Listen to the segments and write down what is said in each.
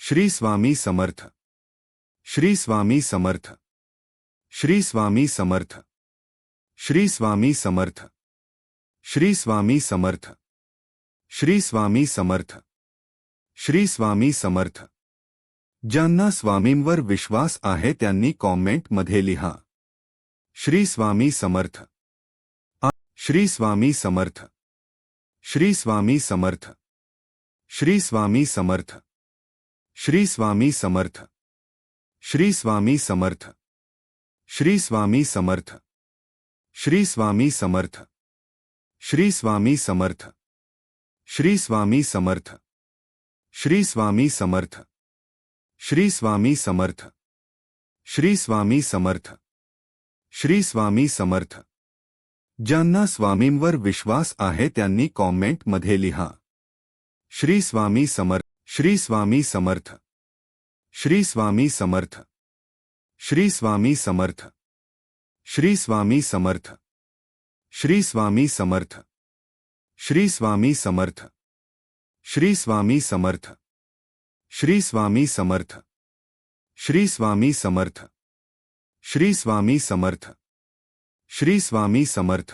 श्री स्वामी समर्थ. श्री स्वामी समर्थ. श्री स्वामी समर्थ. श्री स्वामी समर्थ. श्री स्वामी समर्थ. श्री स्वामी समर्थ. श्री स्वामी समर्थ. ज्यांना स्वामींवर विश्वास आहे त्यांनी कॉमेंटमध्ये लिहा श्री स्वामी समर्थ. श्री स्वामी समर्थ. श्री स्वामी समर्थ. श्री स्वामी समर्थ. श्री स्वामी समर्थ. श्री स्वामी समर्थ. श्री स्वामी समर्थ. श्री स्वामी समर्थ. श्री स्वामी समर्थ. श्री स्वामी समर्थ. श्री स्वामी समर्थ. श्री स्वामी समर्थ. श्री स्वामी समर्थ. श्री स्वामी समर्थ. ज्यांना स्वामींवर विश्वास आहे त्यांनी कॉमेंटमध्ये लिहा श्री स्वामी समर्थ. श्री स्वामी समर्थ. श्री स्वामी समर्थ. श्री स्वामी समर्थ. श्री स्वामी समर्थ. श्री स्वामी समर्थ. श्री स्वामी समर्थ. श्री स्वामी समर्थ. श्री स्वामी समर्थ. श्री स्वामी समर्थ. श्री स्वामी समर्थ. श्री स्वामी समर्थ.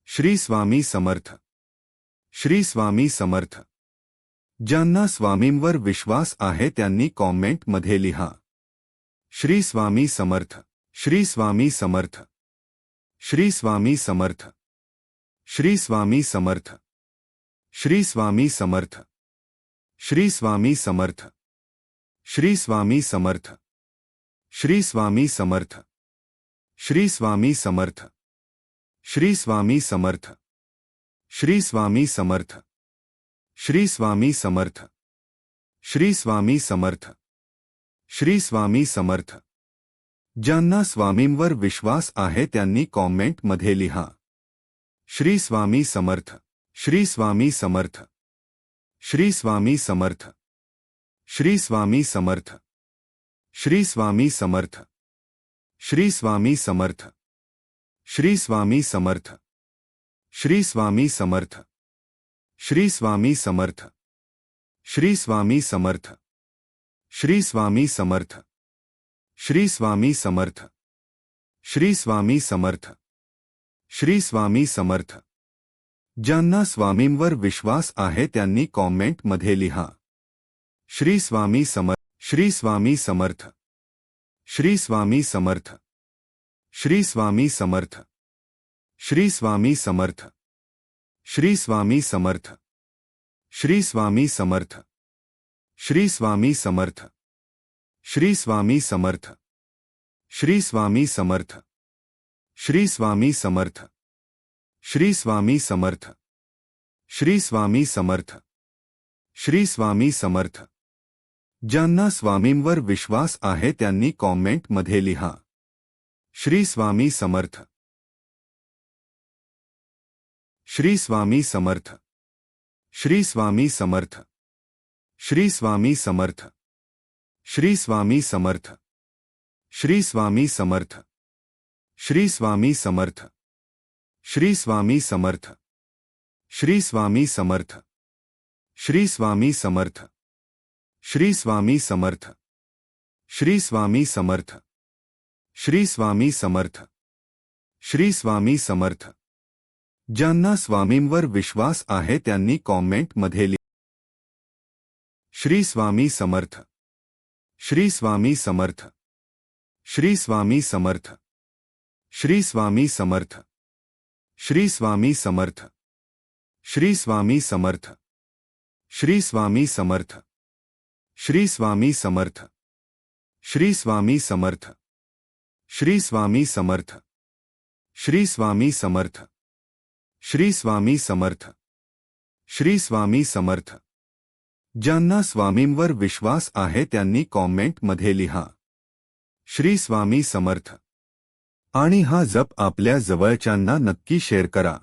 श्री स्वामी समर्थ. श्री स्वामी समर्थ. ज्यांना स्वामींवर विश्वास आहे त्यांनी कॉमेंटमध्ये लिहा श्री स्वामी समर्थ. श्री स्वामी समर्थ. श्री स्वामी समर्थ. श्री स्वामी समर्थ. श्री स्वामी समर्थ. श्री स्वामी समर्थ. श्री स्वामी समर्थ. श्री स्वामी समर्थ. श्री स्वामी समर्थ. श्री स्वामी समर्थ. श्री स्वामी समर्थ. श्री स्वामी समर्थ. श्री स्वामी समर्थ. श्री स्वामी समर्थ. ज्यांना स्वामींवर विश्वास आहे त्यांनी कॉमेंटमध्ये लिहा श्री स्वामी समर्थ. श्री स्वामी समर्थ. श्री स्वामी समर्थ. श्री स्वामी समर्थ. श्री स्वामी समर्थ. श्री स्वामी समर्थ. श्री स्वामी समर्थ. श्री स्वामी समर्थ. श्री स्वामी समर्थ. श्री स्वामी समर्थ. श्री स्वामी समर्थ. श्री स्वामी समर्थ. श्री स्वामी समर्थ. श्री स्वामी समर्थ. ज्यांना स्वामींवर विश्वास आहे त्यांनी कॉमेंटमध्ये लिहा श्री स्वामी समर्थ. श्री स्वामी समर्थ. श्री स्वामी समर्थ. श्री स्वामी समर्थ. श्री स्वामी समर्थ. श्री स्वामी समर्थ. श्री स्वामी समर्थ. श्री स्वामी समर्थ. श्री स्वामी समर्थ. श्री स्वामी समर्थ. श्री स्वामी समर्थ. श्री स्वामी समर्थ. श्री स्वामी समर्थ. श्री स्वामी समर्थ. ज्यांना स्वामींवर विश्वास आहे त्यांनी कॉमेंटमध्ये लिहा श्री स्वामी समर्थ. श्री स्वामी समर्थ. श्री स्वामी समर्थ. श्री स्वामी समर्थ. श्री स्वामी समर्थ. श्री स्वामी समर्थ. श्री स्वामी समर्थ. श्री स्वामी समर्थ. श्री स्वामी समर्थ. श्री स्वामी समर्थ. श्री स्वामी समर्थ. श्री स्वामी समर्थ. श्री स्वामी समर्थ. श्री स्वामी समर्थ. ज्यांना स्वामींवर विश्वास आहे त्यांनी कॉमेंटमध्ये लिहा श्री स्वामी समर्थ. श्री स्वामी समर्थ. श्री स्वामी समर्थ. श्री स्वामी समर्थ. श्री स्वामी समर्थ. श्री स्वामी समर्थ. श्री स्वामी समर्थ. श्री स्वामी समर्थ. श्री स्वामी समर्थ. श्री स्वामी समर्थ. श्री स्वामी समर्थ. श्री स्वामी समर्थ. श्री स्वामी समर्थ. ज्यांना स्वामींवर विश्वास आहे त्यांनी कॉमेंटमध्ये लिहा श्री स्वामी समर्थ आणि हा जप आपल्या जवळच्यांना नक्की शेअर करा.